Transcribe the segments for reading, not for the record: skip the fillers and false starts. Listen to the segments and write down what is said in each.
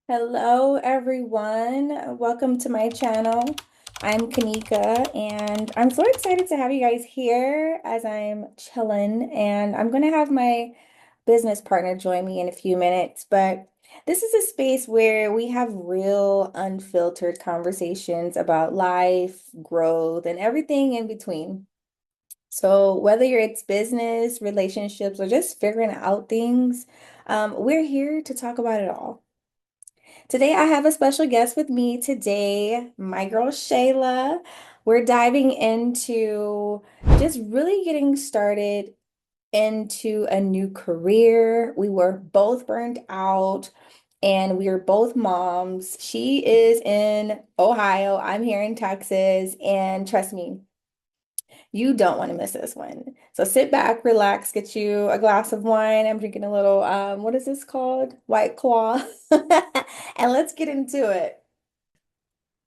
Hello, everyone. Welcome to my channel. I'm Kanika, and I'm so excited to have you guys here as I'm chilling. And I'm going to have my business partner join me in a few minutes. But this is a space where we have real, unfiltered conversations about life, growth, and everything in between. So, whether it's business, relationships, or just figuring out things, we're here to talk about it all. Today, I have a special guest with me today, my girl Shayla. We're diving into just really getting started into a new career. We were both burned out and we are both moms. She is in Ohio, I'm here in Texas, and trust me, you don't want to miss this one. So sit back, relax, get you a glass of wine. I'm drinking a little, what is this called? White Claw. And let's get into it.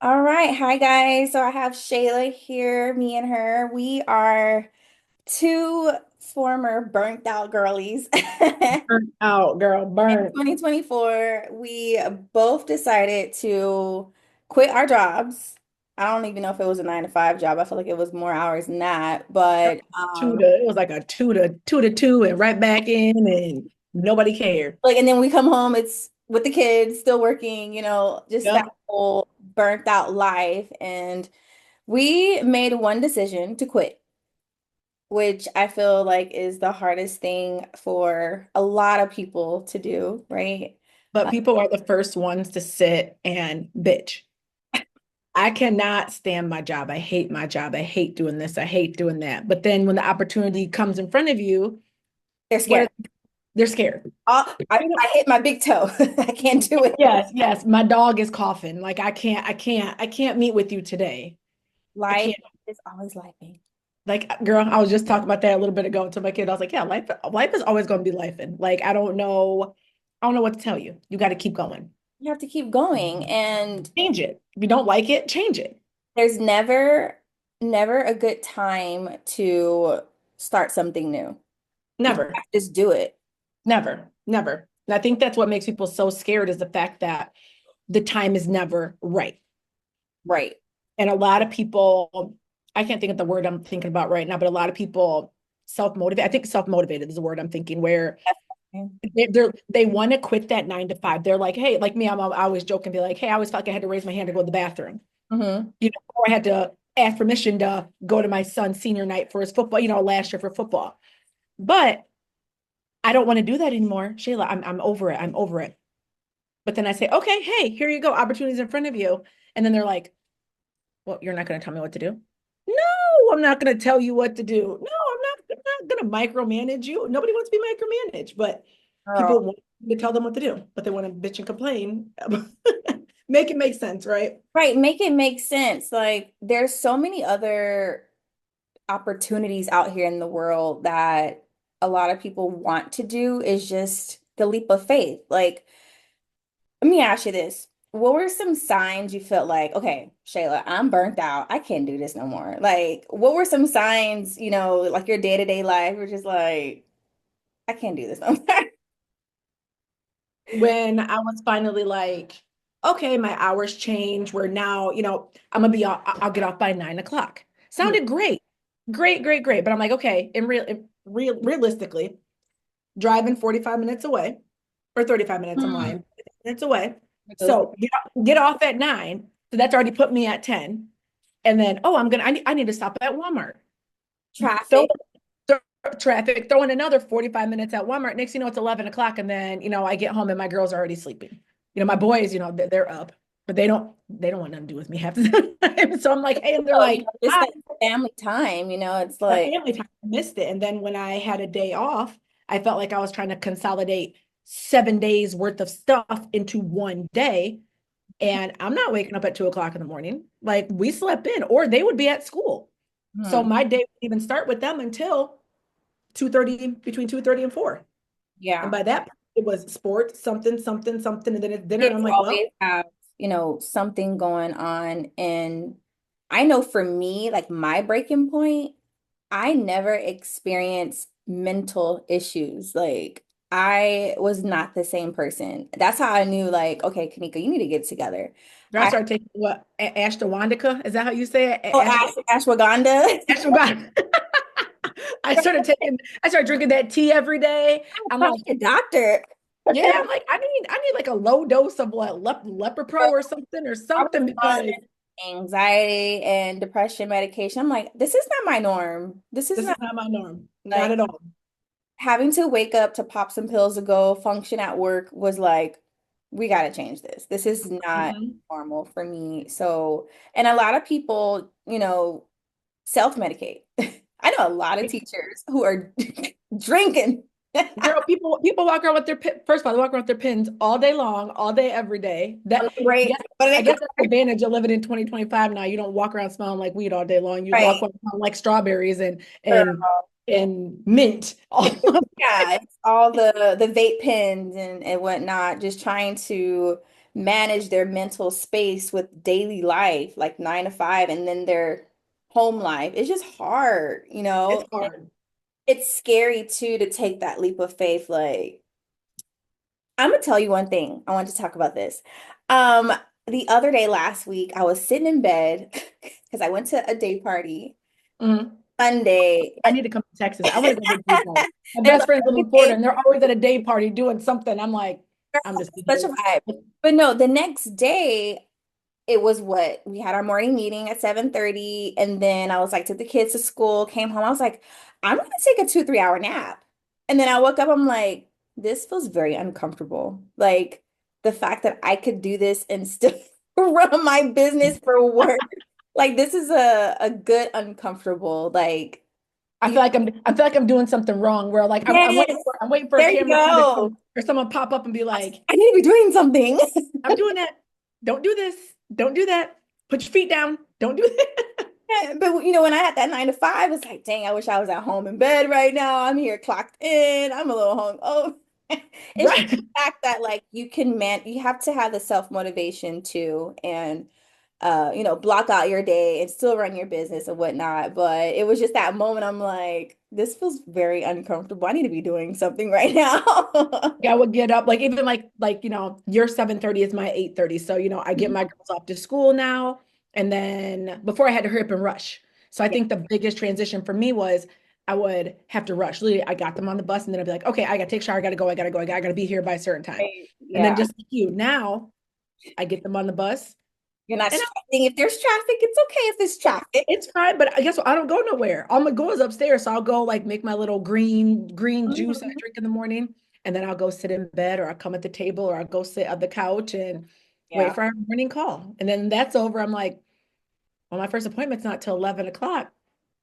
All right. Hi, guys. So I have Shayla here, me and her. We are two former burnt out girlies. Burnt out, girl, In burnt. 2024, we both decided to quit our jobs. I don't even know if it was a 9 to 5 job. I feel like it was more hours than that. But It was like a two to two and right back in and nobody cared. like, and then we come home, it's with the kids, still working, just that Yep. whole burnt out life. And we made one decision to quit, which I feel like is the hardest thing for a lot of people to do, right? But people are the first ones to sit and bitch. I cannot stand my job. I hate my job. I hate doing this. I hate doing that. But then when the opportunity comes in front of you, They're what are, scared. they're scared. Oh, I hit my big toe. I can't do it. Yes, yes. My dog is coughing. Like I can't meet with you today. I Life can't. is always lifing. Like, girl, I was just talking about that a little bit ago to my kid. I was like, yeah, life is always going to be life. And like, I don't know what to tell you. You got to keep going. You have to keep going. And Change it. If you don't like it, change it. there's never a good time to start something new. You Never, have to just do it. never, never. And I think that's what makes people so scared is the fact that the time is never right. Right. And a lot of people, I can't think of the word I'm thinking about right now, but a lot of people self-motivate. I think self-motivated is the word I'm thinking, where they want to quit that 9 to 5. They're like, hey, like me, I always joke and be like, hey, I always felt like I had to raise my hand to go to the bathroom. Mm-hmm. Or I had to ask permission to go to my son's senior night for his football, last year for football. But I don't want to do that anymore. Shayla, I'm over it. I'm over it. But then I say, okay, hey, here you go. Opportunities in front of you. And then they're like, well, you're not going to tell me what to do? No, I'm not going to tell you what to do. No, I'm not going to micromanage you. Nobody wants to be micromanaged, but people Girl. want to tell them what to do, but they want to bitch and complain. Make it make sense, right? Right. Make it make sense. Like there's so many other opportunities out here in the world that a lot of people want to do is just the leap of faith. Like, let me ask you this. What were some signs you felt like, okay, Shayla, I'm burnt out. I can't do this no more. Like, what were some signs, like your day-to-day life, you're just like, I can't do this no more. When I was finally like, okay, my hours change where now, I'm gonna be I'll get off by 9 o'clock. Sounded great. Great, great, great. But I'm like, okay, realistically, driving 45 minutes away or 35 minutes, I'm Hmm. lying, minutes away. So get off at 9. So that's already put me at 10. And then, oh, I need to stop at Walmart. Throw, Traffic. throw traffic, throw in another 45 minutes at Walmart. Next, it's 11 o'clock. And then, I get home and my girls are already sleeping. My boys, they're up, but they don't want nothing to do with me half the time. So I'm like, hey, and they're Oh, like, just hi, that family time, it's my like, family time. I missed it. And then when I had a day off, I felt like I was trying to consolidate 7 days worth of stuff into one day. And I'm not waking up at 2 o'clock in the morning. Like we slept in, or they would be at school. So hmm, my day would even start with them until 2:30, between 2:30 and 4. And yeah. by that, it was sports, something, something, something. And then it's dinner. And Kids I'm like, well, always have, something going on. And I know for me, like my breaking point, I never experienced mental issues. Like I was not the same person. That's how I knew, like, okay, Kanika, you need to get it together. I I started taking what Ashwagandha. Is that how you say it? oh, ashwagandha. Ashwagandha. I started drinking that tea every day. I'm like, Probably a doctor. yeah, I'm like, I need like a low dose of what Lepropro or I was something because on anxiety and depression medication. I'm like, this is not my norm. This is this not is not my norm. Not like at all. having to wake up to pop some pills to go function at work was like, we got to change this. This is not Mhm. normal for me. So, and a lot of people, self-medicate. I know a lot of teachers who are drinking. Girl, people walk around with their first of all, they walk around with their pins all day long, all day, every day. That Right. yes, What are I they guess called? that's the advantage of living in 2025 now. You don't walk around smelling like weed all day long. You walk Right. around smelling like strawberries Girl. and mint. Yeah, it's all the vape pens and whatnot, just trying to manage their mental space with daily life, like 9 to 5, and then their home life. It's just hard, you It's know? hard. It's scary too to take that leap of faith. Like, I'm gonna tell you one thing. I want to talk about this. Um, the other day last week, I was sitting in bed because I went to a day party Mhm. Sunday. I need to come to Texas. I want to go to a day party. My There's best friends live a in Florida, and they're always at a day party doing something. I'm like, I'm just such a here. vibe. But no, the next day, it was what we had our morning meeting at 7:30, and then I was like, took the kids to school, came home. I was like, I'm gonna take a 2, 3 hour nap. And then I woke up, I'm like, this feels very uncomfortable. Like the fact that I could do this and still run my business for work. Like this is a good uncomfortable. Like you I feel like I'm doing something wrong. Where like yes, I'm waiting for a there you cameraman to go. come or someone pop up and be like, I need to be doing something. I'm doing that. Don't do this. Don't do that. Put your feet down. Don't do that. Yeah, but when I had that 9 to 5, it's like, dang, I wish I was at home in bed right now. I'm here clocked in. I'm a little hung. Oh, it's just Right. the fact that like you have to have the self-motivation too, and block out your day and still run your business and whatnot. But it was just that moment. I'm like, this feels very uncomfortable. I need to be doing something right now. I would get up like even like your 7:30 is my 8:30. So I get my girls off to school now. And then before I had to hurry up and rush. So I Yeah, think the biggest transition for me was I would have to rush. Literally, I got them on the bus and then I'd be like, okay, I gotta take a shower, I gotta go, I gotta go, I gotta be here by a certain time. right. And then Yeah. just like you, now I get them on the bus You're not and stressing if there's traffic. It's okay if there's traffic. it's fine, but I guess what? I don't go nowhere. All my goal is upstairs. So I'll go like make my little green juice that I Mhm. drink in the morning. And then I'll go sit in bed or I'll come at the table or I'll go sit on the couch and wait Yeah. for our morning call. And then that's over. I'm like, well, my first appointment's not till 11 o'clock.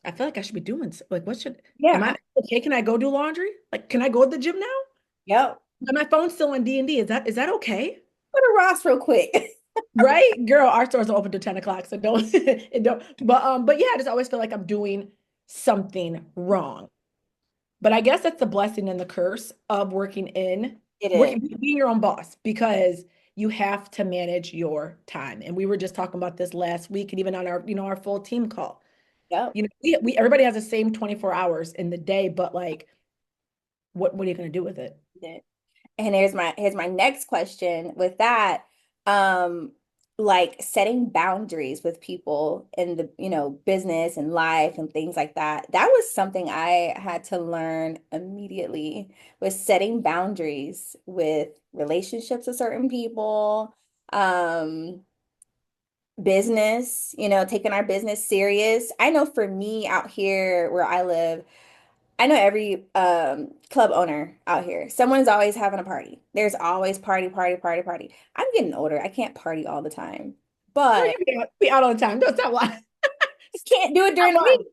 I feel like I should be doing like am Yeah. I okay? Can I go do laundry? Like, can I go to the gym now? Yep. But my phone's still on D&D. Is that okay? Go to Ross real quick. Right? Girl, our stores are open till 10 o'clock. So don't it don't but yeah, I just always feel like I'm doing something wrong. But I guess that's the blessing and the curse of It is. being your own boss because you have to manage your time. And we were just talking about this last week and even on our full team call. Yep. We everybody has the same 24 hours in the day, but like what are you going to do with it? It. And here's my next question with that. Um, like setting boundaries with people in the, business and life and things like that. That was something I had to learn immediately, was setting boundaries with relationships with certain people, um, business, taking our business serious. I know for me out here where I live, I know every club owner out here. Someone's always having a party. There's always party, party, party, party. I'm getting older. I can't party all the time, Girl, but you be out all the time. Don't stop lying. I can't do it Stop during the week. lying.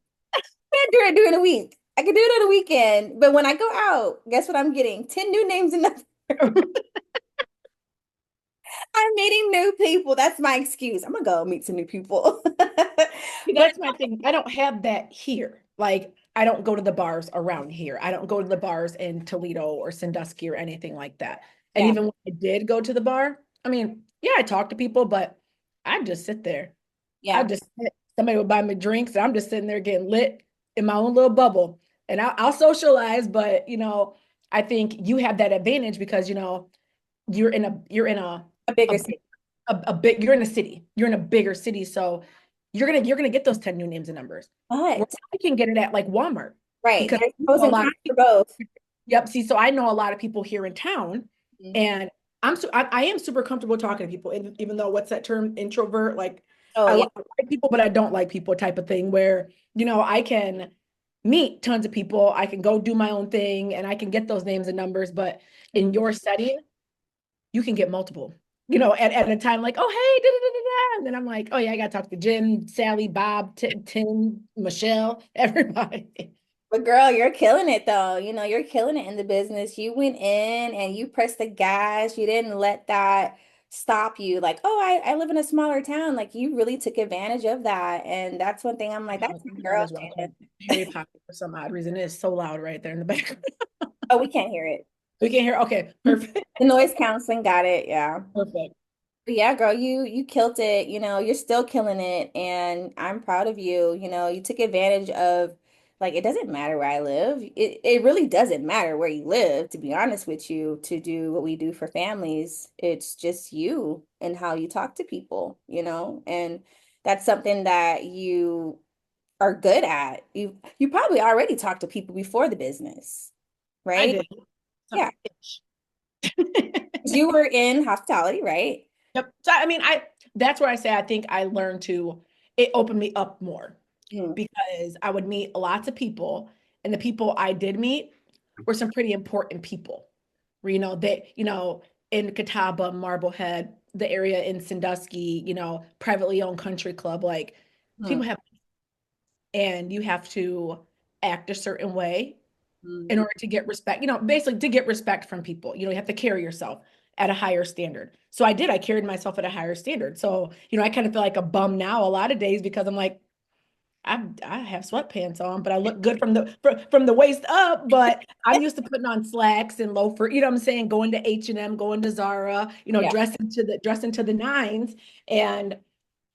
Can't do it during the week. I can do it on the weekend, but when I go out, guess what I'm getting? 10 new names in the I'm meeting new people. That's my excuse. I'm gonna go meet some new people. See, But that's my thing. I don't have that here. Like, I don't go to the bars around here. I don't go to the bars in Toledo or Sandusky or anything like that. And yeah, even when I did go to the bar, I mean, yeah, I talk to people, but I just sit there. I yeah, just sit. Somebody would buy me drinks, and I'm just sitting there getting lit in my own little bubble. And I'll socialize, but I think you have that advantage because, A bigger a city. big you're in a city. You're in a bigger city. So you're gonna get those 10 new names and numbers. Where But, I can get it at like Walmart right, because there's I pros know a and lot cons of for people. both. Yep. See, so I know a lot of people here in town, Mhm. and I am super comfortable talking to people, even though what's that term, introvert? Like Oh, I yeah. like people, but I don't like people type of thing where, I can meet tons of people, I can go do my own thing, and I can get those names and numbers, but in Mhm. your setting, you can get multiple. At a time like, oh, hey, da, da, da, da, da. And then I'm like, oh, yeah, I got to talk to Jim, Sally, Bob, Tim, Michelle, everybody. But girl, you're killing it though. You're killing it in the business. You went in and you pressed the gas. You didn't let that stop you. Like, oh, I live in a smaller town. Like you really took advantage of that. And that's one thing I'm like, that's my My girl, daughter's Shayla. watching Harry Potter for some odd reason. It is so loud right there in the background. Oh, we can't hear it. We can hear. Okay, perfect. The noise counseling got it. Yeah. Perfect. But yeah, girl, you killed it. You're still killing it, and I'm proud of you. You took advantage of like it doesn't matter where I live. It really doesn't matter where you live, to be honest with you, to do what we do for families. It's just you and how you talk to people. And that's something that you are good at. You probably already talked to people before the business, I right? did. Yeah. Ish. 'Cause you were in hospitality, right? Yep. So I mean, that's where I say I think I learned to it opened me up more Mm, because I would meet lots of people, and the people I did meet were some pretty important people. Where in Catawba, Marblehead, the area in Sandusky, privately owned country club, like mm, people have, and you have to act a certain way in mm. order to get respect, basically to get respect from people. You have to carry yourself at a higher standard. So I carried myself at a higher standard. So, I kind of feel like a bum now a lot of days because I'm like, I have sweatpants on, but I look good from the waist up. But I'm used to putting on slacks and loafer. You know what I'm saying? Going to H&M, going to Zara. Yeah. Dressing to the nines. And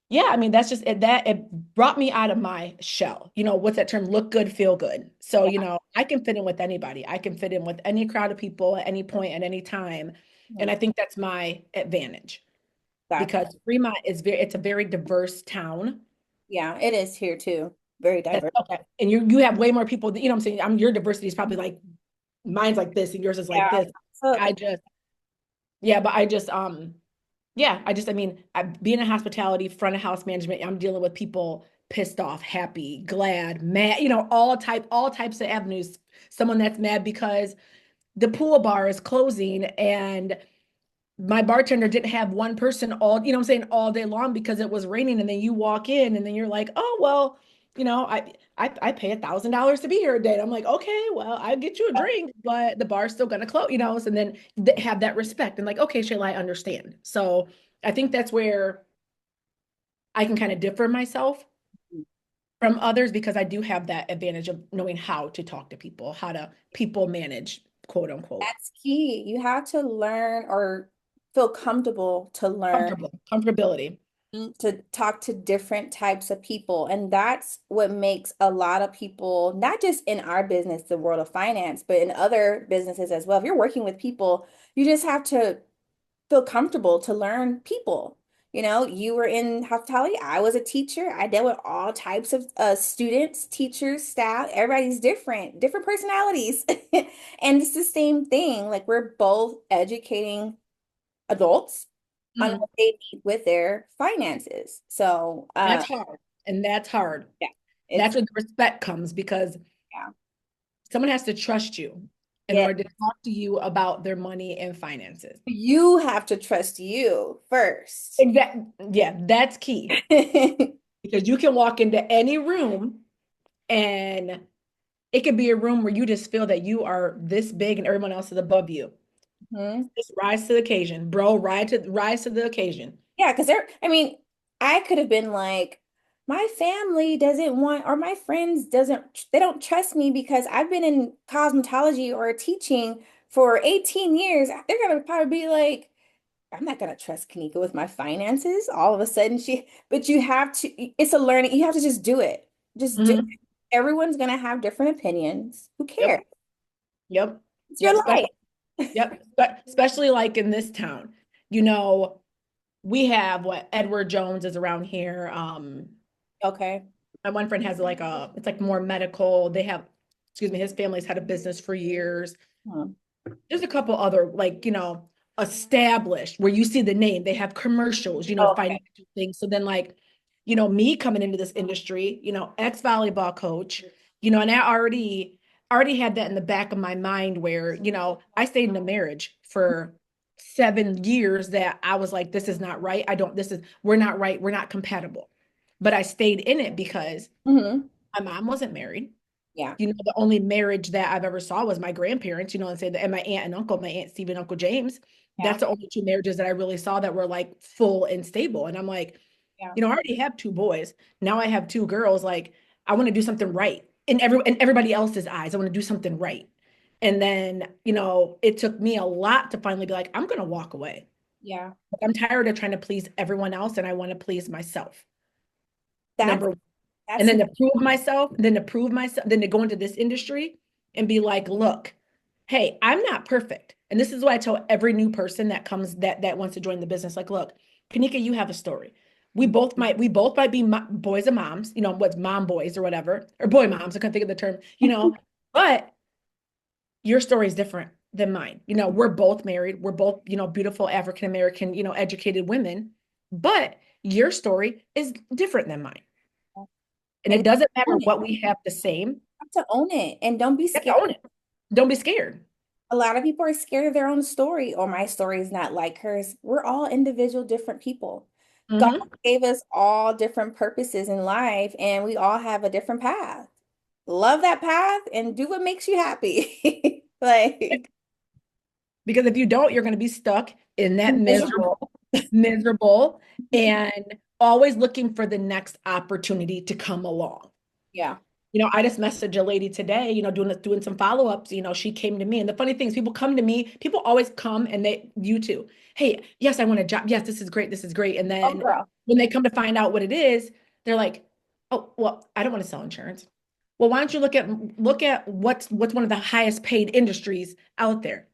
yeah, I mean that's just it. That it brought me out of my shell. What's that term? Look good, feel good. So Yeah. I can fit in with anybody. I can fit in with any crowd of people at any point at any time, and Mm. I think that's my advantage Gotcha. because Fremont it's a very diverse town. Yeah, it is here too. Very diverse. Okay. And you have way more people that, what I'm saying? Your diversity is probably like mine's like this and yours is like Yeah. this. So, I just, yeah, but yeah, I mean, being in hospitality, front of house management, I'm dealing with people pissed off, happy, glad, mad, all types of avenues. Someone that's mad because the pool bar is closing and my bartender didn't have one person what I'm saying, all day long because it was raining. And then you walk in and then you're like, oh, well, I pay $1,000 to be here a day. And I'm like, okay, well, I'll get you a drink, but the bar's still gonna close. And then have that respect and like, okay, Shayla, I understand. So I think that's where I can kind of differ myself from others because I do have that advantage of knowing how to talk to people, how to people manage, quote unquote. that's key. You have to learn or feel comfortable to learn Comfortability. to talk to different types of people. And that's what makes a lot of people, not just in our business, the world of finance, but in other businesses as well. If you're working with people, you just have to feel comfortable to learn people. You were in hospitality. I was a teacher. I dealt with all types of students, teachers, staff. Everybody's different personalities. And it's the same thing. Like we're both educating adults on Mhm. what they need with their finances. So, That's hard. And that's hard. yeah, That's it's, where the respect comes because yeah, someone has to trust you in yeah. order to talk to you about their money and finances. You have to trust you first. Exactly. Yeah, that's key because you can walk into any room and it could be a room where you just feel that you are this big and everyone else is above you. Mhm. Just rise to the occasion, bro. Rise to the occasion. Yeah, because I mean, I could have been like, my family doesn't want, or my friends they don't trust me because I've been in cosmetology or teaching for 18 years. They're gonna probably be like, I'm not gonna trust Kanika with my finances. All of a sudden but you have to, it's a learning, you have to just do it. Just do it. Mhm. Everyone's gonna have different opinions. Who cares? Yep. Yep. It's your Yep. life. Yep. But especially like in this town, you know, we have what Edward Jones is around here. Okay. My one friend has like it's like more medical. They have, excuse me, his family's had a business for years. Hmm. There's a couple other like, established where you see the name, they have commercials, Okay. financial things. So then like, me coming into this industry, ex-volleyball coach, and I already had that in the back of my mind where, I stayed in a marriage for 7 years that I was like, this is not right. We're not right. We're not compatible. But I stayed in it because Hmm. my mom wasn't married. Yeah. The only marriage that I've ever saw was my grandparents, and say that, and my aunt and uncle, my aunt Steve and Uncle James. Yeah. That's the only two marriages that I really saw that were like full and stable. And I'm like, Yeah. I already have two boys. Now I have two girls. Like, I want to do something right in everybody else's eyes. I want to do something right. And then, it took me a lot to finally be like, I'm gonna walk away. Yeah. I'm tired of trying to please everyone else and I want to please myself. That's Number and that's then to prove myself, then to go into this industry and be like, look, hey, I'm not perfect. And this is what I tell every new person that comes that wants to join the business. Like, look, Kanika, you have a story. We both might be boys and moms, what's mom boys or whatever, or boy moms. I can't think of the term, but your story is different than mine. We're both married. We're both, beautiful African American, educated women, but your story is different than mine. And and it doesn't matter own it. what we have the same. You You have to own it and don't be have to scared. own it. Don't be scared. A lot of people are scared of their own story, or my story is not like hers. We're all individual, different people. God Hmm. gave us all different purposes in life, and we all have a different path. Love that path and do what makes you happy. Like Because if you don't, you're going to be stuck in that miserable. miserable, and always looking for the next opportunity to come along. Yeah. I just messaged a lady today, doing some follow-ups. She came to me. And the funny thing is people come to me, people always come and you too. Hey, yes, I want a job. Yes, this is great. This is great. And Oh, then girl. when they come to find out what it is, they're like, oh, well, I don't want to sell insurance. Well, why don't you look at what's one of the highest paid industries out there?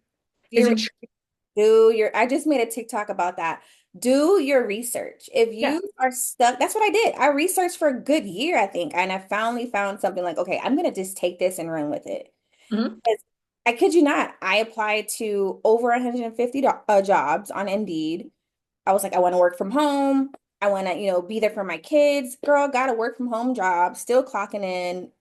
Is You're insurance. I just made a TikTok about that. Do your research. If Yeah. you are stuck, that's what I did. I researched for a good year, I think, and I finally found something like, okay, I'm gonna just take this and run with it. Mhm. 'Cause I kid you not, I applied to over 150 jobs on Indeed. I was like, I want to work from home. I want to, be there for my kids. Girl, got a work from home job, still clocking in.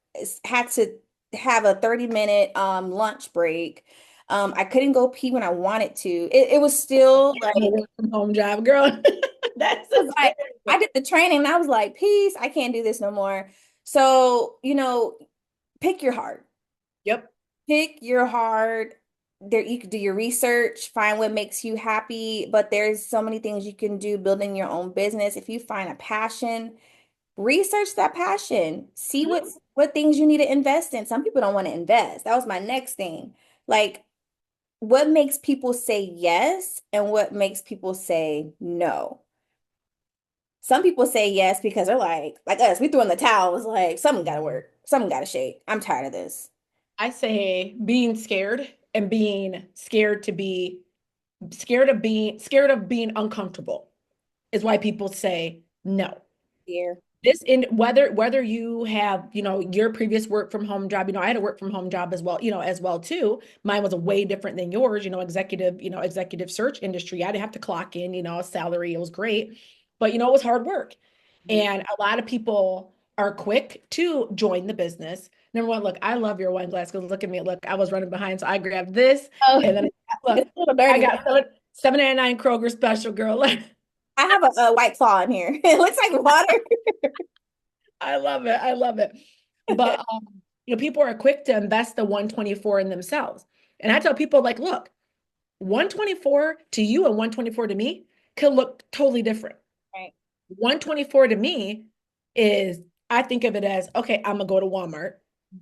Had to have a 30-minute lunch break. I couldn't go pee when I wanted to. It was still I'm a like, work from home job, girl. That's I was a like, I thing. did the training and I was like, peace, I can't do this no more. So, pick your heart. Yep. Pick your heart. There, you can do your research, find what makes you happy, but there's so many things you can do building your own business. If you find a passion, research that passion. See Mhm. what things you need to invest in. Some people don't want to invest. That was my next thing. Like, what makes people say yes and what makes people say no? Some people say yes because they're like us, we threw in the towel. It was like, something gotta work, something gotta shake. I'm tired of this. I say being scared and being scared of being uncomfortable is why people say no. Here. This in whether you have, your previous work from home job, I had a work from home job as well too. Mine was a way different than yours, executive search industry. I didn't have to clock in, a salary. It was great, but it was hard work. And a lot of people are quick to join the business. Number one, look, I love your wine glass because look at me. Look, I was running behind, so I grabbed this. Oh, And then look, it's a little I dirty, but got 7.99 Kroger special, girl. I have a white claw in here. It looks like water. I love it. I love it. But people are quick to invest the 124 in themselves. And I tell people like, look, 124 to you and 124 to me could look totally different. Right. 124 to me is, I think of it as, okay, I'm gonna go to Walmart.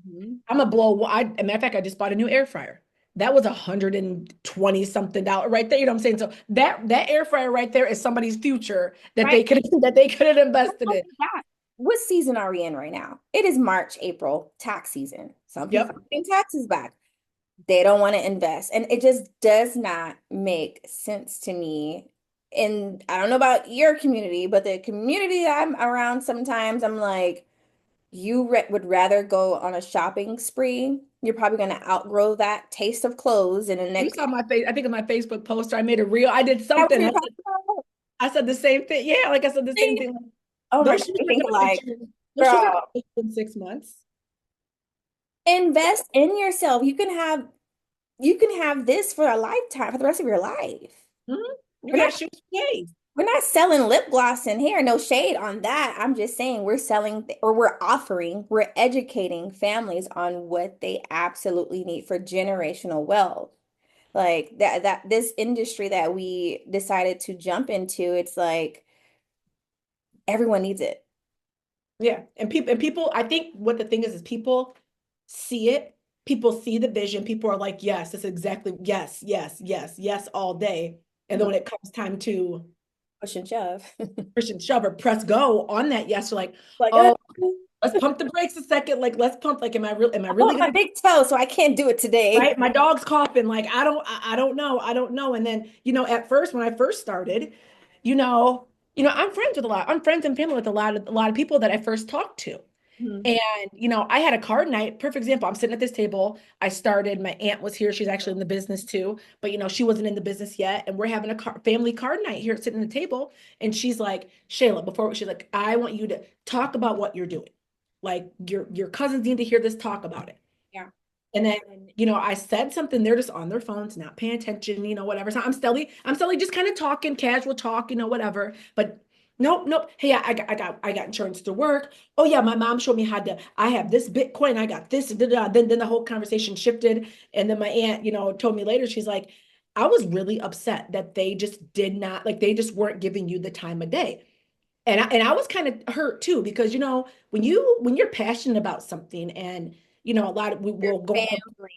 Mhm. I'm gonna blow. A matter of fact, I just bought a new air fryer. That was $120 something right there. You know what I'm saying? So that air fryer right there is somebody's future that Right. they could that they could have invested in. What season are we in right now? It is March, April, tax season. Some people Yep. are paying taxes back. They don't want to invest. And it just does not make sense to me. And I don't know about your community, but the community that I'm around sometimes, I'm like, you re would rather go on a shopping spree. You're probably going to outgrow that taste of clothes in the You next. saw my face. I think in my Facebook poster, I made a reel. I did That's what something. you're talking about. I said the same thing. Yeah, like I said the same thing. Like, Oh my those God, shoes I are think gonna fit like, you. Those shoes are gonna girl, fit you in 6 months. invest in yourself. You can have this for a lifetime, for the rest of your life. Mhm. You We're not got shoes for days. we're not selling lip gloss in here. No shade on that. I'm just saying we're selling or we're educating families on what they absolutely need for generational wealth. Like that this industry that we decided to jump into, it's like everyone needs it. Yeah, and people, I think what the thing is people see it. People see the vision. People are like, yes, that's exactly yes, yes, yes, yes, all day. And then Mhm. when it comes time to Push and shove. push and shove or press go on that, yes, you're like, Like, oh, let's pump the brakes a second. Like, let's pump. Like, am I I really want my gonna big toe, so I can't do it today. right? My dog's coughing. Like, I don't know. I don't know. And then, at first, when I first started, I'm friends with a lot. I'm friends and family with a lot of people that I first talked to. Mhm. And, I had a card night. Perfect example. I'm sitting at this table. I started, my aunt was here. She's actually in the business too, but she wasn't in the business yet. And we're having a family card night here sitting at the table. And she's like, Shayla, she's like, I want you to talk about what you're doing. Like your cousins need to hear this, talk about it. Yeah. And then, I said something, they're just on their phones, not paying attention, whatever. So I'm still just kind of talking, casual talk, whatever. But nope, nope. Hey, I got insurance to work. Oh yeah, my mom showed me how to, I have this Bitcoin, I got this, da, da, da. Then the whole conversation shifted. And then my aunt, told me later, she's like, I was really upset that they just did not, like they just weren't giving you the time of day. And I was kind of hurt too, because when you're passionate about something, and a lot of we Your will go from, family.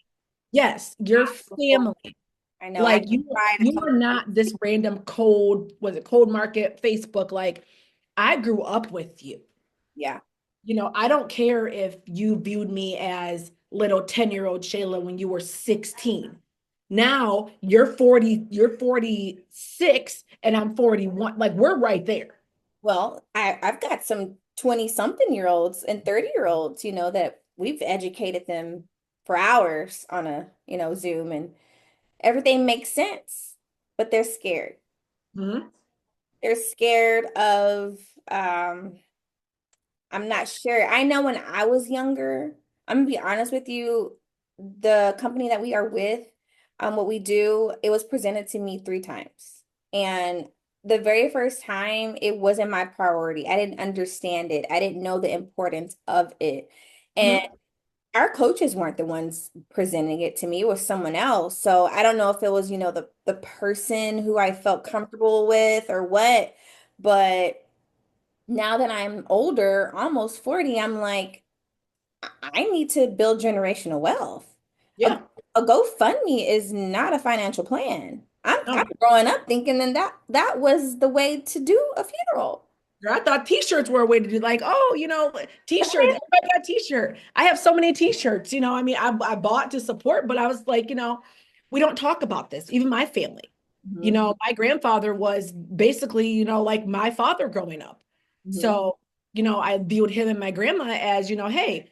yes, your family, I know. I like you try to you tell are not this random cold market Facebook. Like, I grew up with you. yeah. I don't care if you viewed me as little 10-year-old Shayla when you were 16. Now you're 46 and I'm 41. Like, we're right there. Well, I've got some 20-something-year-olds and 30-year-olds, that we've educated them for hours on a, Zoom, and everything makes sense, but they're scared. Mhm. They're scared of um I'm not sure. I know when I was younger, I'm gonna be honest with you, the company that we are with, what we do, it was presented to me 3 times. And the very first time, it wasn't my priority. I didn't understand it. I didn't know the importance of it. And Mhm. our coaches weren't the ones presenting it to me, it was someone else. So I don't know if it was, the person who I felt comfortable with or what, but now that I'm older, almost 40, I'm like, I need to build generational wealth. A, Yeah. a GoFundMe is not a financial plan. I'm No. growing up thinking that was the way to do a funeral. I thought t-shirts were a way to do, like, oh, t-shirts. Everybody got a t-shirt. I have so many t-shirts, I mean, I bought to support, but I was like, we don't talk about this, even my family. Mhm, My grandfather was basically, like my father growing up. mhm. So, I viewed him and my grandma as, hey,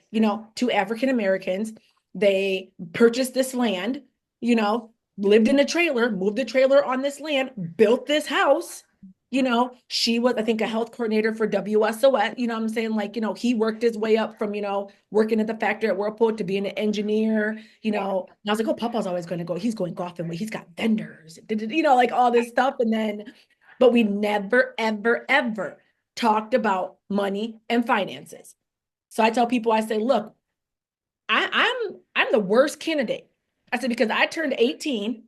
two African Americans, they purchased this land, you know, lived in a trailer, moved the trailer on this land, built this house. She was, I think, a health coordinator for WSOS. You know what I'm saying? Like, he worked his way up from, working at the factory at Whirlpool to being an engineer. And I was like, oh, Papa's always going to go. He's going golfing. He's got vendors, like all this stuff. And then, but we never, ever, ever talked about money and finances. So I tell people, I say, look, I'm the worst candidate. I said, because I turned 18.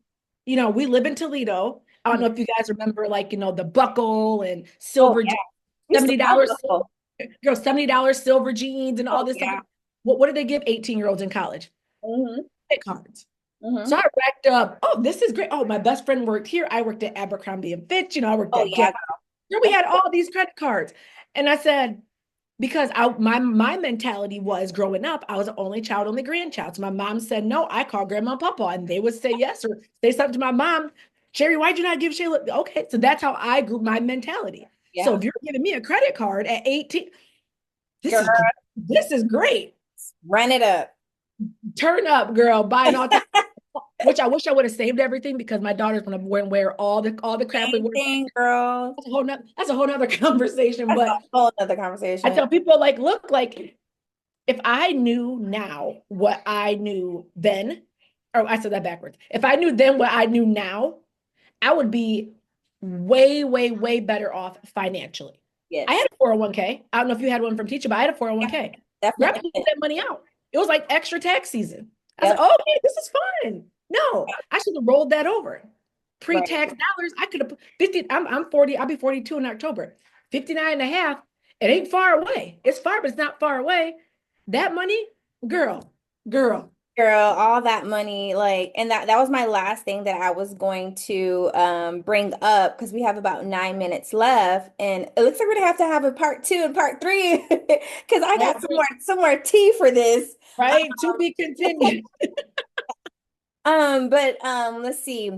We live in Toledo. I don't Mhm. know if you guys remember, like, the buckle and Oh silver yeah. Used to love $70, Buffalo. $70 silver jeans and all Oh this stuff. yeah. What did they give 18-year-olds in college? Hmm. Credit cards. So Hmm. I racked up, oh, this is great. Oh, my best friend worked here. I worked at Abercrombie and Fitch. I worked Oh at Gap. yeah. We That's had all these credit cards. And I said, because my mentality was growing up, I was the only child, only grandchild. So my mom said no, I call grandma and papa, and they would say yes or say something to my mom. Sherry, why'd you not give Shayla? Okay, so that's how I grew my mentality. So Yeah. if you're giving me a credit card at 18, this Girl, is this is great. run it up. Turn up, girl, buying all time. Which I wish I would have saved everything because my daughter's gonna wear all the crap we Same wear. thing, girl. That's a whole nother conversation. That's a But whole other I conversation. tell people like, look, like if I knew now what I knew then, or I said that backwards. If I knew then what I knew now, I would be way, way, way better off financially. I had Yes. a 401k. I don't know if you had one from teacher, but I had a Yeah, 401k. Girl, I definitely. blew that money out. It was like extra tax season. I was like, Yep. oh, okay, this is fun. No, I should have rolled that over. Right. Pre-tax dollars, I could have put 50. I'm 40, I'll be 42 in October. 59 and a half. It ain't far away. It's far, but it's not far away. That money, girl, girl. Girl, all that money, like, and that was my last thing that I was going to bring up because we have about 9 minutes left, and it looks like we're gonna have a part two and part three because I got Okay, some more tea for this. right? To be continued. But let's see.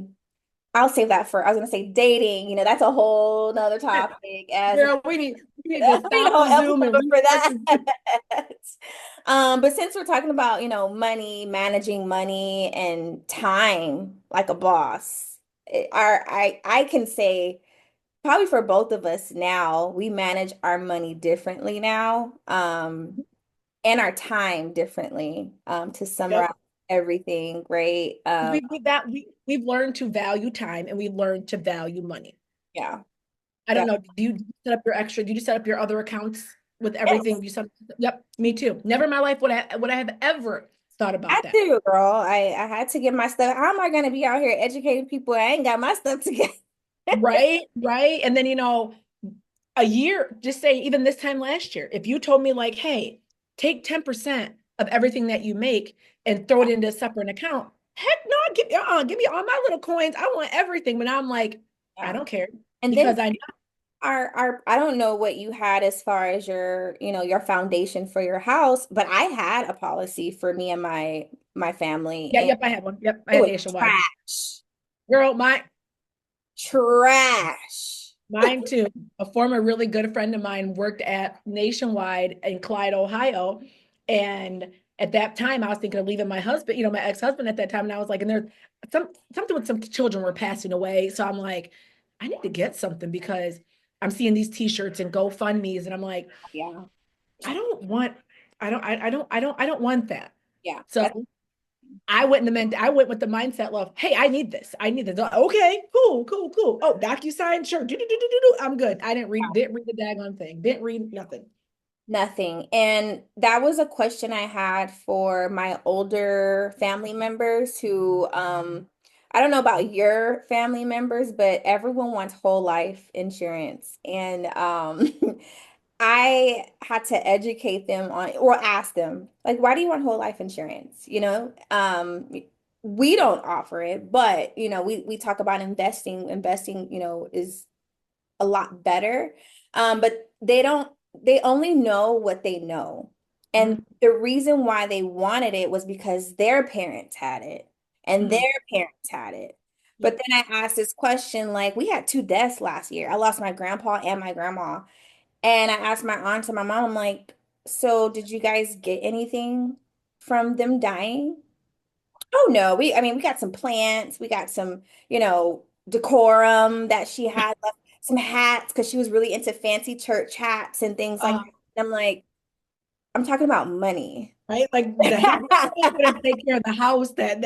I'll save that for I was gonna say dating, that's a whole nother topic as Girl, we need to we need a stop whole the Zoom and episode for research. that. But since we're talking about, money, managing money and time like a boss, I can say probably for both of us now, we manage our money differently now, and our time differently, to Yep. summarize everything, right? We've learned to value time and we've learned to value money. Yeah. I Yeah. don't know. Do you set up your extra? Do you set up your other accounts with Yes. everything? You set, yep, me too. Never in my life would I have ever thought I about that. do, girl. I had to get my stuff. How am I gonna be out here educating people? I ain't got my stuff together. Right, right. And then, a year, just say even this time last year, if you told me like, hey, take 10% of everything that you make and throw it into a separate account, heck no, give me all my little coins. I want everything. But now I'm like, I Yeah. don't care And then because I know. our I don't know what you had as far as your foundation for your house, but I had a policy for me and my family, Yeah, and yep, I had one. Yep, I it had was nationwide. trash. Girl, Trash. mine too. A former really good friend of mine worked at Nationwide in Clyde, Ohio. And at that time, I was thinking of leaving my husband, my ex-husband at that time. And I was like, and there's something with some children were passing away. So I'm like, I need to get something because I'm seeing these t-shirts and GoFundMe's, and I'm like, Yeah. I don't want, I don't want that. Yeah. So That's I went with the mindset of, hey, I need this. I need this. Okay, cool, cool, cool. Oh, DocuSign, sure. Do, do, do, do, do, do. I'm good. I didn't read the daggone thing. Didn't read nothing. nothing. And that was a question I had for my older family members who, I don't know about your family members, but everyone wants whole life insurance. And I had to educate them on or ask them, like, why do you want whole life insurance? We don't offer it, but we talk about investing. Investing, is a lot better. But they only know what they know. Mm, And the reason why they wanted it was because their parents had it and their mm, parents had it. But yep. then I asked this question, like, we had two deaths last year. I lost my grandpa and my grandma. And I asked my aunt and my mom, I'm like, so did you guys get anything from them dying? Oh no, I mean, we got some plants, we got some, decorum that she had left, some hats because she was really into fancy church hats and things like Uh, that. And I'm like, I'm talking about money. right? Like the hat wouldn't take care of the house that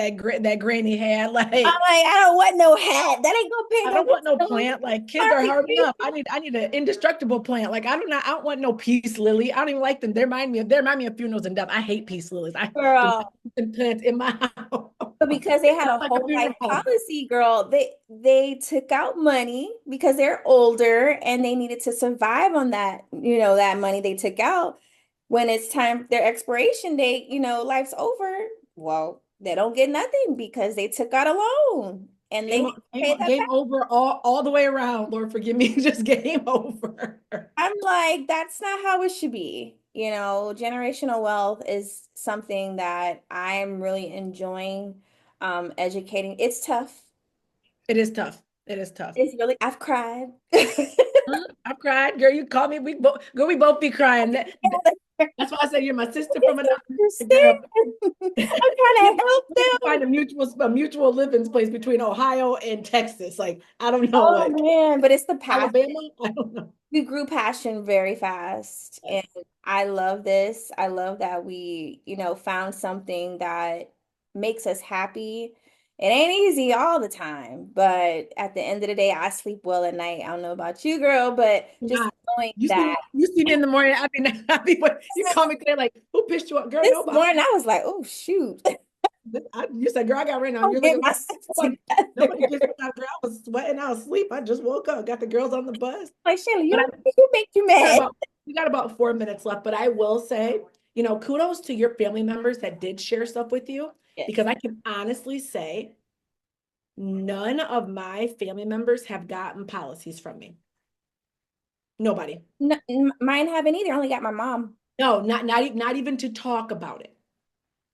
granny had. I'm Like, like, I don't want no hat. That ain't gonna pay I no don't want no bills. plant. Like kids are hard Barbecue. enough. I need an indestructible plant. Like I don't want no peace lily. I don't even like them. They remind me of funerals and death. I hate peace lilies. I do not Girl. want them plants in my house. But because they had a Like a whole life funeral home. policy, girl, they took out money because they're older and they needed to survive on that, that money they took out. When it's time their expiration date, life's over. Well, they don't get nothing because they took out a loan. and they need to pay that Game back. over all the way around. Lord forgive me, just game over. I'm like, that's not how it should be. You know, generational wealth is something that I'm really enjoying educating. It's tough. It is tough. It is tough. It's really, I've cried. I've cried, girl. You call me. We both be crying. That's why I said you're my sister from another Understand. girl. I'm We trying to help need to them. find a mutual living place between Ohio and Texas. Like I don't know Oh what man, but it's the passion. Alabama. I don't know. We grew passion very fast. Yes. And I love this. I love that we, found something that makes us happy. It ain't easy all the time, but at the end of the day, I sleep well at night. I don't know about you, girl, but just Nah, knowing that you see me in the morning. I mean, happy when you call me today. Like who pissed you up, girl? this Nobody. morning I was like, oh shoot, You said, girl, I got rain on. I'll You're get looking like myself nobody. Nobody together. pissed me out, girl. I was sweating. I was asleep. I just woke up. Got the girls on the bus. Like, Shayla, you But I don't think you make you got mad. about we got about 4 minutes left. But I will say, kudos to your family members that did share stuff with you, because Yes. I can honestly say none of my family members have gotten policies from me. Nobody. No, mine haven't either. I only got my mom. No, not even to talk about it.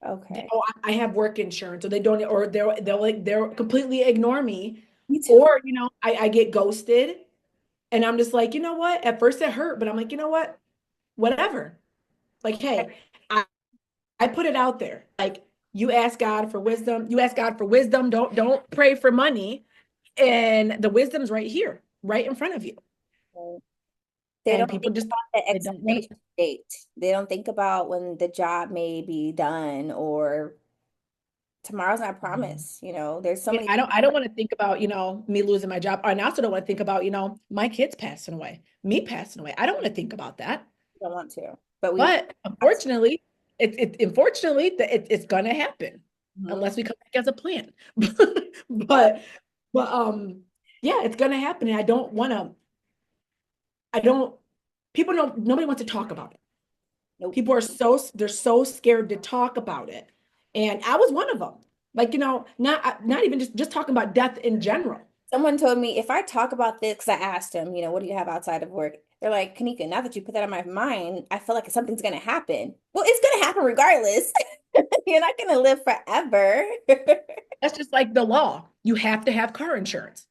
Okay. Oh, I have work insurance, or they don't, or they'll completely ignore me, Me too. or I get ghosted, and I'm just like, you know what? At first it hurt, but I'm like, you know what? Whatever. Like, hey, I put it out there. Like, you ask God for wisdom. You ask God for wisdom. Don't pray for money, and the wisdom's right here, right in front of you. They And don't people think just about the they don't want expiration date. They don't think about when the job may be done or tomorrow's not to. promised. There's so Yeah, many I don't want to think about, me losing my job. And I also don't want to think about, my kids passing away, me passing away. I don't want to think about that. people don't want to, but we But unfortunately, unfortunately it's gonna happen Mhm. unless we come back as a plan. But yeah, it's gonna happen. And I don't people don't nobody wants to talk about it. Nope. People they're so scared to talk about it. And I was one of them. Like, not even just talking about death in general. Someone told me if I talk about this, because I asked them, what do you have outside of work? They're like, Kanika, now that you put that in my mind, I feel like something's gonna happen. Well, it's gonna happen regardless. You're not gonna live forever. That's just like the law. You have to have car insurance.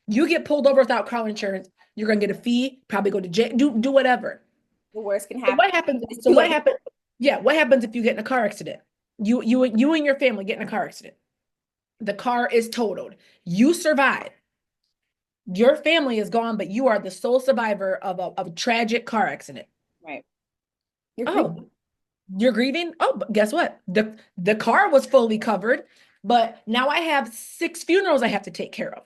You get pulled over without car insurance, you're gonna get a fee, probably go to jail, do whatever. The worst can So happen. what happens? It's So too what late. happens? Yeah, what happens if you get in a car accident? You and your family get in a car accident. The car is totaled. You survive. Your family is gone, but you are the sole survivor of a tragic car accident. Right. You're grieving. Oh, you're grieving? Oh, but guess what? The car was fully covered, but now I have 6 funerals I have to take care of.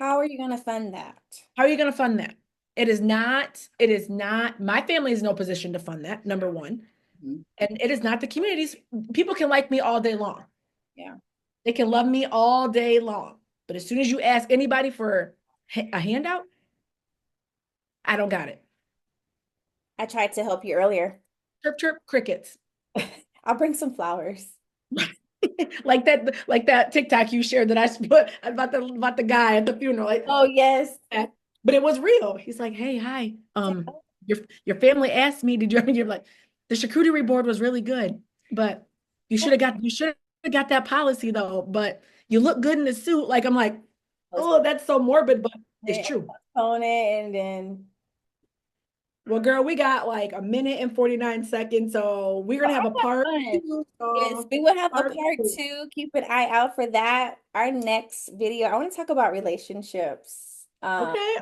How are you gonna fund that? How are you going to fund that? It is not, my family is in no position to fund that, number one. Mhm. And it is not the communities. People can like me all day long. Yeah. They can love me all day long. But as soon as you ask anybody for a handout, I don't got it. I tried to help you earlier. Chirp, chirp, crickets. I'll bring some flowers. Like that TikTok you shared that I put about the guy at the funeral. Like, Oh, yes. but it was real. He's like, hey, hi. Your family asked me, did you you're like, the charcuterie board was really good, but you should have got that policy though. But you look good in the suit. Like I'm like, oh, that's so morbid, but it's true. Postpone it and then Well, girl, we got like a minute and 49 seconds, so we're oh, gonna have a I got part fun. two. Yes, we will have a Part part two. two. Keep an eye out for that. Our next video, I want to talk about relationships. Okay,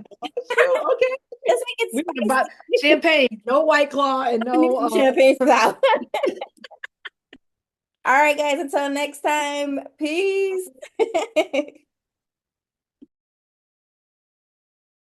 true. Okay, Let's make it we talking about spicy. champagne, no White Claw, and I need no. some champagne for that one. All right, guys, until next time, peace.